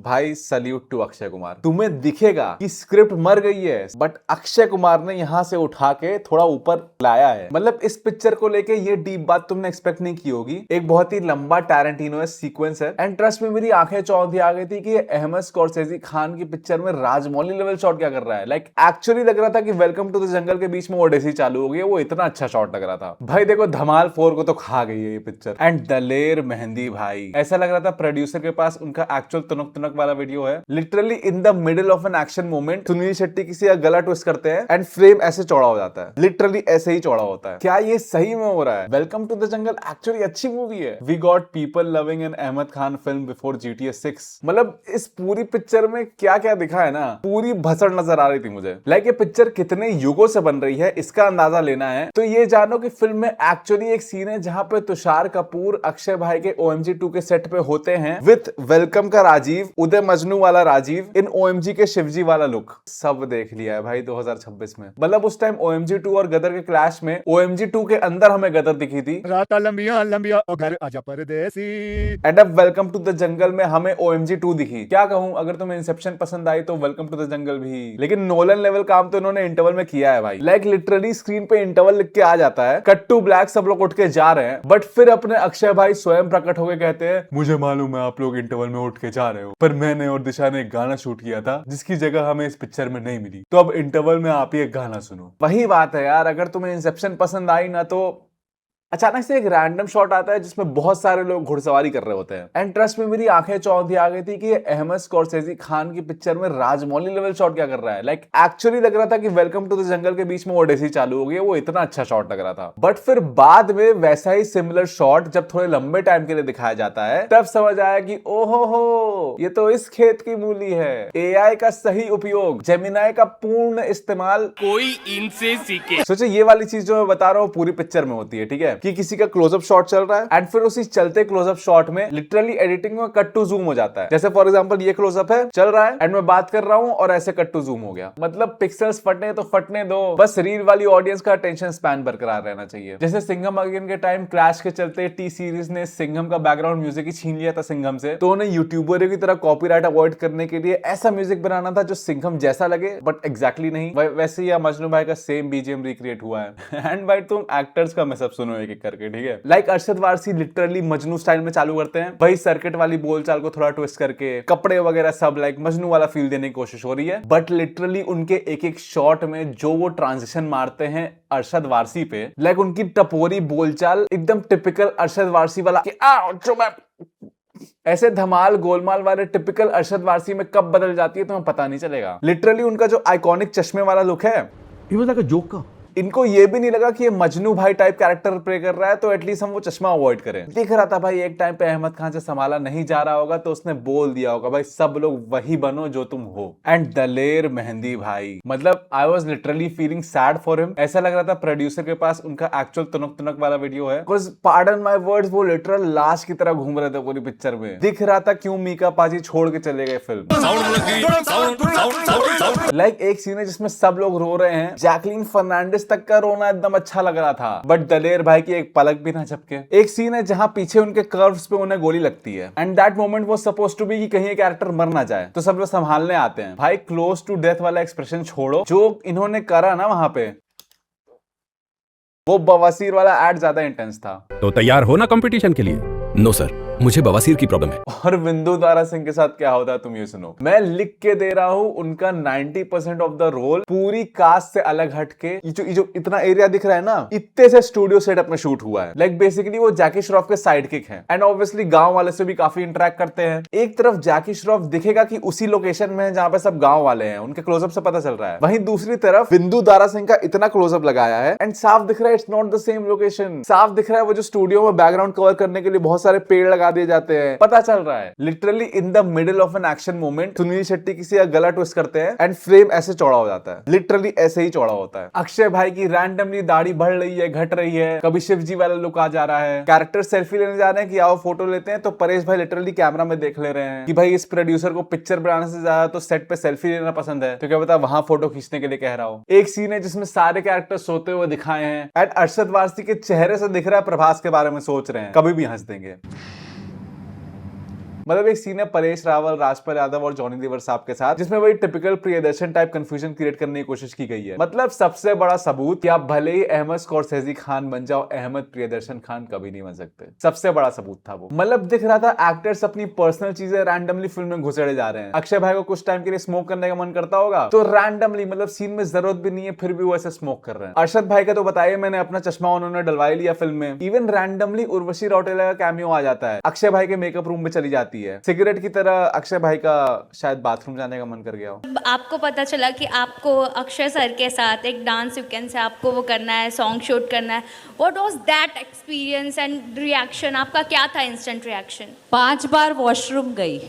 भाई salute to Akshay Kumar. तुम्हें दिखेगा कि स्क्रिप्ट मर गई है, बट अक्षय कुमार ने यहां से उठा के थोड़ा ऊपर लाया है। मतलब इस पिक्चर को लेके ये डीप बात तुमने एक्सपेक्ट नहीं की होगी। एक बहुत ही लंबा टैरेंटिनो सीक्वेंस है एंड ट्रस्ट में मेरी आंखें चौंधी आ गई थी कि अहमद स्कॉर्सेज़ी खान की पिक्चर में राजमौली लेवल शॉट क्या कर रहा है। लाइक एक्चुअली लग रहा था कि वेलकम टू द जंगल के बीच में ओडेसी चालू हो गई है। वो इतना अच्छा शॉट लग रहा था। भाई देखो धमाल 4 को तो खा गई है ये पिक्चर। एंड दलेर मेहंदी भाई, ऐसा लग रहा था प्रोड्यूसर के पास उनका एक्चुअल तुनक तुनक वाला वीडियो है। Literally in the middle of an action moment Sunil Shetty किसी का गला ट्विस्ट करते हैं एंड फ्रेम ऐसे चौड़ा हो जाता है। लिटरली ऐसे ही चौड़ा होता है। क्या ये सही में हो रहा है? Welcome to the jungle actually अच्छी मूवी है। We got people loving an Ahmed Khan film before GTA 6। मतलब इस पूरी पिक्चर में क्या क्या दिखा है ना, पूरी भसड़ नजर आ रही थी मुझे। लाइक ये पिक्चर कितने युगों से बन रही है इसका अंदाजा लेना है तो ये जानो कि फिल्म में एक्चुअली एक सीन है जहां पे तुषार कपूर अक्षय भाई के OMG 2 के सेट पे होते हैं विथ वेलकम का राजीव, उदय मजनू वाला राजीव इन OMG के शिवजी वाला लुक। सब देख लिया है भाई 2026 में। मतलब उस टाइम OMG 2 और गदर के क्लैश में OMG 2 के अंदर हमें गदर दिखी थी। राता लंबिया लंबिया ओ घर आजा परदेसी। एंड अब वेलकम टू द जंगल में हमें OMG 2 दिखी। क्या कहूं, अगर तुम्हें इंसेप्शन पसंद आई तो वेलकम टू द जंगल भी। लेकिन नोलन लेवल काम तो इन्होंने इंटरवल में किया है भाई। लाइक लिटरली स्क्रीन पे इंटरवल लिख के आ जाता है, कट टू ब्लैक, सब लोग उठ के जा रहे हैं, बट फिर अपने अक्षय भाई स्वयं प्रकट होकर कहते हैं मुझे मालूम है आप लोग इंटरवल में उठ के जा रहे हो, पर मैंने और दिशा ने एक गाना शूट किया था जिसकी जगह हमें इस पिक्चर में नहीं मिली, तो अब इंटरवल में आप ही एक गाना सुनो। वही बात है यार, अगर तुम्हें इंसेप्शन पसंद आई ना तो अचानक से एक रैंडम शॉट आता है जिसमें बहुत सारे लोग घुड़सवारी कर रहे होते हैं एंड ट्रस्ट में मेरी आंखें चौंधी आ गई थी कि अहमद स्कॉर्सेज़ी खान की पिक्चर में राजमौली लेवल शॉट क्या कर रहा है। लाइक एक्चुअली लग रहा था कि वेलकम टू द जंगल के बीच में ओडेसी चालू हो गई है। वो इतना अच्छा शॉट लग रहा था। बट फिर बाद में वैसा ही सिमिलर शॉट जब थोड़े लंबे टाइम के लिए दिखाया जाता है तब समझ आया कि ओहो हो, ये तो इस खेत की मूली है। AI का सही उपयोग, जेमिनाई का पूर्ण इस्तेमाल, कोई इनसे सीखे। सोचो ये वाली चीज जो मैं बता रहा हूँ पूरी पिक्चर में होती है, ठीक है, कि किसी का क्लोजअप शॉट चल रहा है एंड फिर उसी चलते क्लोजअप शॉट में लिटरली एडिटिंग में कट टू जूम हो जाता है। जैसे फॉर एग्जांपल ये क्लोजअप है, चल रहा है एंड मैं बात कर रहा हूँ और ऐसे कट टू जूम हो गया। मतलब पिक्सल्स फटने तो फटने दो, बस रील वाली ऑडियंस का अटेंशन स्पैन बरकरार रहना चाहिए। जैसे सिंघम अगेन के टाइम क्रैश के चलते टी सीरीज ने सिंघम का बैकग्राउंड म्यूजिक ही छीन लिया था सिंघम से, तो उन्हें यूट्यूबर की तरह कॉपीराइट अवॉइड करने के लिए ऐसा म्यूजिक बनाना था जो सिंघम जैसा लगे बट एग्जैक्टली नहीं। वैसे ही मजनू भाई का सेम BGM रिक्रिएट हुआ है। एंड भाई तुम एक्टर्स का मैं सब सुनो एक एक करके, ठीक है। Like Arshad Warsi literally Majnu style में चालू करते हैं, वही सर्किट वाली बोलचाल को थोड़ा ट्विस्ट करके, कपड़े वगैरह सब लाइक मजनू वाला फील देने की कोशिश हो रही है। बट लिटरली उनके एक एक शॉट में जो वो ट्रांजिशन मारते हैं अरशद वारसी पे, लाइक उनकी टपोरी बोलचाल एकदम टिपिकल अरशद वारसी वाला कि ऐसे धमाल गोलमाल वाले टिपिकल अरशद वारसी में कब बदल जाती है तुम्हें पता नहीं चलेगा। लिटरली उनका जो आइकॉनिक चश्मे वाला लुक है, He was like a joker. इनको ये भी नहीं लगा कि ये मजनू भाई टाइप कैरेक्टर प्ले कर रहा है तो एटलीस्ट हम वो चश्मा अवॉइड करें। दिख रहा था भाई एक टाइम पे अहमद खान से संभाला नहीं जा रहा होगा तो उसने बोल दिया होगा भाई सब लोग वही बनो जो तुम हो। एंड दलेर मेहंदी भाई, मतलब I was literally feeling sad for him. ऐसा लग रहा था प्रोड्यूसर के पास उनका एक्चुअल तुनक तुनक वाला वीडियो है। बिकॉज़ पार्डन माय वर्ड्स, वो लिटरल लाश की तरह घूम रहे थे पूरी पिक्चर में। दिख रहा था क्यों मीका पाजी छोड़ के चले गए फिल्म। लाइक एक सीन है जिसमें सब लोग रो रहे हैं, जैकलीन फर्नांडिस तक का रोना एकदम अच्छा लग रहा था, बट दलेर भाई की एक पलक भी ना झपके। एक सीन है जहां पीछे उनके कर्व्स पे उन्हें गोली लगती है and that moment was supposed to be कि कहीं ये कैरेक्टर मर ना जाए तो सब लोग संभालने आते हैं। भाई क्लोज टू डेथ वाला एक्सप्रेशन छोड़ो, जो इन्होंने करा ना वहां पे, वो बवासीर वाला एड ज्यादा इंटेंस था। तो तैयार हो ना कंपटीशन के लिए? नो सर, मुझे बवासीर की प्रॉब्लम है। और विंदु दारा सिंह के साथ क्या होता है तुम ये सुनो। मैं लिख के दे रहा हूं, उनका 90% ऑफ द रोल पूरी कास्ट से अलग हटके, ये जो इतना एरिया दिख रहा है ना, इतने से स्टूडियो सेटअप में शूट हुआ है। लाइक बेसिकली वो जैकी श्रॉफ के साइड किक हैं एंड ऑब्वियसली गांव वाले से भी काफी इंटरेक्ट करते हैं। एक तरफ जैकी श्रॉफ दिखेगा कि उसी लोकेशन में है जहां पे सब गांव वाले हैं, उनके क्लोजअप से पता चल रहा है। वहीं दूसरी तरफ विंदु दारा सिंह का इतना क्लोजअप लगाया है एंड साफ दिख रहा है it's not the same location. साफ दिख रहा है वो जो स्टूडियो में बैकग्राउंड कवर करने के लिए बहुत सारे पेड़ लगा दिए जाते हैं, पता चल रहा है। Literally in the middle of an action moment Sunil Shetty किसी का गला ट्विस्ट करते हैं एंड फ्रेम ऐसे चौड़ा हो जाता है। लिटरली ऐसे ही चौड़ा होता है। अक्षय भाई की रैंडमली दाढ़ी बढ़ रही है, घट रही है, कभी शिवजी वाला लुक आ जा रहा है। कैरेक्टर सेल्फी लेने जा रहे हैं कि आओ फोटो लेते हैं, तो परेश भाई लिटरली कैमरा में देख ले रहे हैं कि भाई इस प्रोड्यूसर को पिक्चर बनाने से ज्यादा तो सेट पे सेल्फी लेना पसंद है, तो क्या पता वहां फोटो खींचने के लिए कह रहा हो। एक सीन है जिसमें सारे कैरेक्टर सोते हुए दिखाए हैं एंड अरशद वारसी के चेहरे से दिख रहा है प्रभास के बारे में सोच रहे हैं, कभी भी हंस देंगे। मतलब एक सीन है परेश रावल, राजपाल यादव और जॉनी लीवर साहब के साथ, जिसमें वही typical Priyadarshan type confusion create करने की कोशिश की गई है। मतलब सबसे बड़ा सबूत कि आप भले ही अहमद स्कॉर्सेज़ी खान बन जाओ, अहमद प्रियदर्शन खान कभी नहीं बन सकते। सबसे बड़ा सबूत था वो। मतलब दिख रहा था एक्टर्स अपनी पर्सनल चीजें रैंडमली फिल्म में घुसेड़े जा रहे हैं। अक्षय भाई को कुछ टाइम के लिए स्मोक करने का मन करता होगा तो रैंडमली, मतलब सीन में जरूरत भी नहीं है फिर भी वो ऐसे स्मोक कर रहे हैं। अरशद भाई का तो बताइए, मैंने अपना चश्मा उन्होंने डलवा लिया फिल्म में। इवन रैंडमली उर्वशी रौटेला का कैमियो आ जाता है, अक्षय भाई के मेकअप रूम में चली जाती है। सिगरेट की तरह अक्षय भाई का शायद बाथरूम जाने का मन कर गया हो। आपको पता चला कि आपको अक्षय सर के साथ एक डांस सीक्वेंस है, आपको वो करना है, सॉन्ग शूट करना है। What was that experience and reaction? आपका क्या था इंस्टेंट रिएक्शन? 5 बार वॉशरूम गई।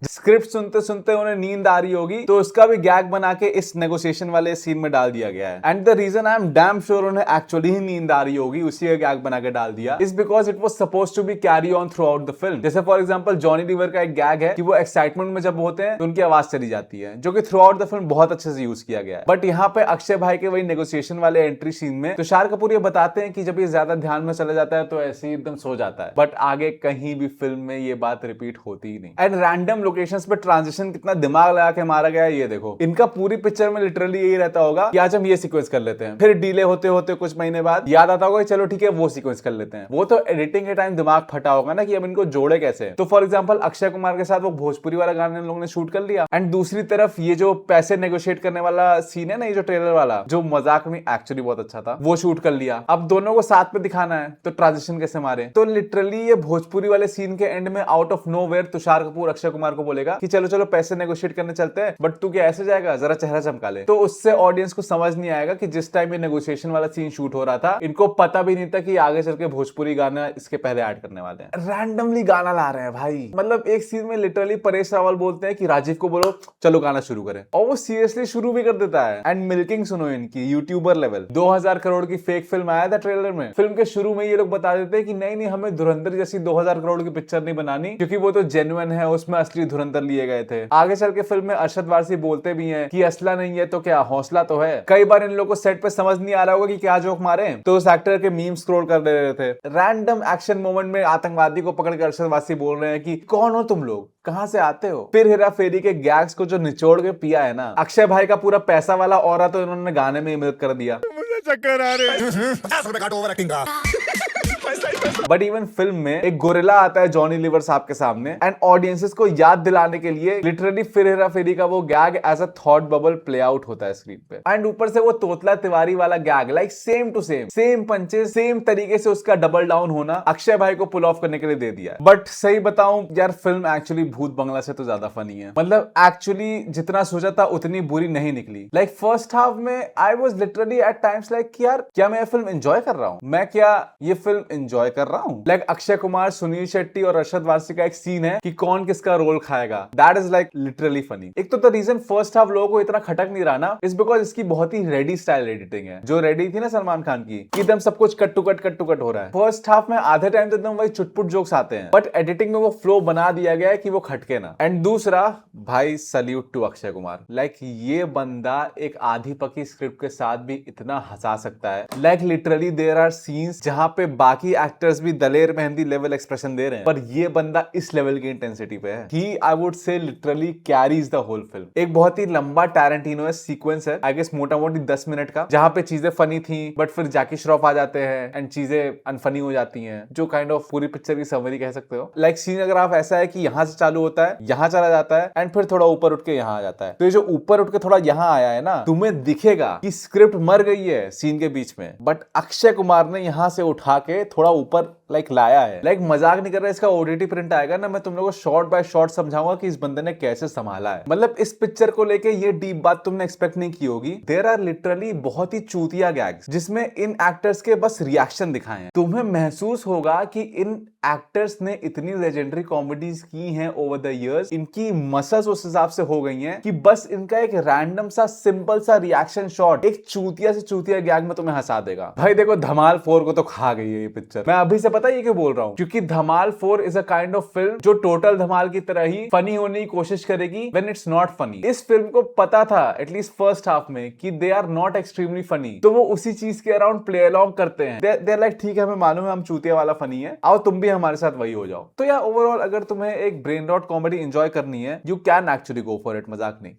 स्क्रिप्ट सुनते सुनते उन्हें नींद आ रही होगी तो उसका भी गैग बना के इस नेगोशिएशन वाले सीन में डाल दिया गया है। And the reason I am damn sure उन्हें एक्चुअली ही नींद आ रही होगी, उसी का गैग बना के डाल दिया, is because it was supposed to be carry on throughout the film. जैसे फॉर एग्जांपल जॉनी लीवर का एक गैग है कि वो एक्साइटमेंट में जब होते हैं तो उनकी आवाज चली जाती है, जो कि थ्रू आउट द फिल्म बहुत अच्छे से यूज किया गया है। बट यहाँ पे अक्षय भाई के वही नेगोशिएशन वाले एंट्री सीन में तुषार कपूर ये बताते हैं कि जब ये ज्यादा ध्यान में चला जाता है तो ऐसे ही एकदम सो जाता है। बट आगे कहीं भी फिल्म में ये बात रिपीट होती ही नहीं। एंड रैंडम लोकेशंस पे ट्रांजिशन कितना दिमाग लगा के मारा गया है ये देखो। इनका पूरी पिक्चर में लिटरली यही रहता होगा कि आज हम ये सीक्वेंस कर लेते हैं, फिर डिले होते होते कुछ महीने बाद याद आता होगा चलो ठीक है वो सीक्वेंस कर लेते हैं। वो तो एडिटिंग के टाइम दिमाग फटा होगा ना कि अब इनको जोड़े कैसे। तो फॉर एग्जांपल अक्षय कुमार के साथ वो भोजपुरी वाला गाना इन लोगों ने शूट कर लिया, एंड दूसरी तरफ ये जो पैसे नेगोशिएट करने वाला सीन है ना, ये जो ट्रेलर वाला जो मजाक में एक्चुअली बहुत अच्छा था, वो शूट कर लिया। अब दोनों को साथ में दिखाना है तो ट्रांजिशन कैसे मारे। तो लिटरली ये भोजपुरी वाले सीन के एंड में out of nowhere Tushar Kapoor Akshay Kumar को बोलेगा कि चलो चलो पैसे नेगोशिएट करने चलते हैं, बट तू क्या ऐसे जाएगा, जरा चेहरा चमका ले। तो उससे ऑडियंस को समझ नहीं आएगा कि जिस टाइम ये नेगोशिएशन वाला सीन शूट हो रहा था इनको पता भी नहीं था कि आगे चल के भोजपुरी गाना इसके पहले ऐड करने वाले हैं। रैंडमली गाना ला रहे हैं भाई। मतलब एक सीन में लिटरली परेश रावल बोलते हैं कि राजीव को बोलो चलो गाना शुरू करें, और वो सीरियसली शुरू भी कर देता है। एंड मिल्किंग सुनो इनकी यूट्यूबर लेवल। 2000 करोड़ की फेक फिल्म आया था ट्रेलर में। फिल्म के शुरू में ये लोग बता देते हैं कि नहीं नहीं हमें धुरंधर जैसी 2000 करोड़ की पिक्चर नहीं बनानी, क्योंकि वो तो जेन्युइन है, उसमें असली धुरंधर लिए गए थे। आगे चल के फिल्म में अरशद वारसी बोलते भी हैं कि असला नहीं है तो क्या हौसला तो है। कई बार इन लोगों को सेट पे समझ नहीं आ रहा होगा कि क्या जोक मारे, तो उस एक्टर के मीम स्क्रॉल कर दे रहे थे। रैंडम एक्शन मोमेंट में आतंकवादी को पकड़ कर अरशद वारसी बोल रहे हैं कि कौन हो तुम लोग, कहां से आते हो। फिर हेरा फेरी के गैग्स को जो निचोड़ के पिया है ना अक्षय भाई का पूरा पैसा वाला ऑरा, तो इन्होंने गाने में मदद कर दिया। मुझे चक्कर आ रहे। बट इवन फिल्म में एक गोरिल्ला आता है जॉनी लीवर साहब के सामने, एंड ऑडियंसेस को याद दिलाने के लिए लिटरली फिर हेरा फेरी का वो gag as a thought bubble play out होता है स्क्रीन पे। एंड ऊपर से वो तोतला तिवारी वाला gag, like same to same, same punches, same तरीके से उसका डबल डाउन होना अक्षय भाई को पुल ऑफ करने के लिए दे दिया। बट सही बताऊं यार, फिल्म एक्चुअली भूत बंगला से तो ज्यादा फनी है। मतलब एक्चुअली जितना सोचा था उतनी बुरी नहीं निकली। लाइक फर्स्ट हाफ में I was literally eight times like यार क्या मैं ये फिल्म एंजॉय कर रहा हूं, मैं क्या ये फिल्म एंजॉय कर रहा हूं। लाइक अक्षय कुमार, सुनील शेट्टी और अरशद वारसी का एक सीन है कि कौन किसका रोल खाएगा, that is like literally funny. एक तो द रीजन फर्स्ट हाफ लोगों को इतना खटक नहीं रहा ना, इज बिकॉज इसकी बहुत ही रेडी स्टाइल एडिटिंग है, जो रेडी थी ना सलमान खान की, एकदम सब कुछ कट टू कट हो रहा है। फर्स्ट हाफ में आधे टाइम तो एकदम वही चुटपुट जोक्स आते हैं, बट एडिटिंग में वो फ्लो बना दिया गया है कि वो खटके ना। एंड दूसरा भाई salute to Akshay Kumar, like ये बंदा एक आधी पकी स्क्रिप्ट के साथ भी इतना हंसा सकता है। Like literally there are scenes जहां पे बाकी एक्टर्स भी दलेर मेहंदी लेवल एक्सप्रेशन दे रहे हैं, पर ये बंदा इस लेवल की इंटेंसिटी पे है। He I would say literally carries the whole film. एक बहुत ही लंबा टैरेंटिनो सीक्वेंस है, आई गेस मोटा मोटी 10 मिनट का, जहां पे चीजें फनी थी बट फिर जैकी श्रॉफ आ जाते हैं एंड चीजें अनफनी हो जाती हैं, जो काइंड ऑफ पूरी पिक्चर की समरी कह सकते हो। लाइक सीन अगर आप ऐसा है कि यहां से चालू होता है, यहां चला जाता है एंड फिर थोड़ा ऊपर उठ के यहां आ जाता है। तो ये जो ऊपर उठ के थोड़ा यहां आया है ना, तुम्हें दिखेगा कि स्क्रिप्ट मर गई है सीन के बीच में, बट अक्षय कुमार ने यहां से उठा के थोड़ा ऊपर लाइक लाया है। लाइक मजाक नहीं कर रहा, इसका ओटीटी प्रिंट आएगा ना, मैं तुम लोगों को शॉर्ट बाय शॉर्ट समझाऊंगा कि इस बंदे ने कैसे संभाला है। मतलब इस पिक्चर को लेके ये डीप बात तुमने एक्सपेक्ट नहीं की होगी। देयर आर लिटरली बहुत ही चूतिया गैग्स जिसमें इन एक्टर्स के बस रिएक्शन दिखाए हैं। तुम्हें महसूस होगा कि इन एक्टर्स ने इतनी लेजेंडरी कॉमेडीज की हैं ओवर द इयर्स, इनकी मसल्स उस हिसाब से हो गई हैं कि बस इनका एक रैंडम सा सिंपल सा रिएक्शन शॉट एक चूतिया से चूतिया गैग में तुम्हें हंसा देगा। भाई देखो धमाल 4 को तो खा गई है ये पिक्चर। मैं अभी से पता है ये क्यों बोल रहा हूँ? क्योंकि Dhamaal 4 is a kind of film जो टोटल धमाल की तरह ही फनी होने की कोशिश करेगी व्हेन इट्स नॉट फनी। इस फिल्म को पता था एटलीस्ट फर्स्ट हाफ में कि they are not extremely funny, तो वो उसी चीज के अराउंड प्ले अलोंग करते हैं। दे आर लाइक ठीक है, हमें मालूम है हम चूतिया वाला फनी है, आओ तुम भी हमारे साथ वही हो जाओ। तो यार ओवरऑल अगर तुम्हें एक ब्रेन रॉट कॉमेडी एंजॉय करनी है, you can actually go for it, मजाक नहीं।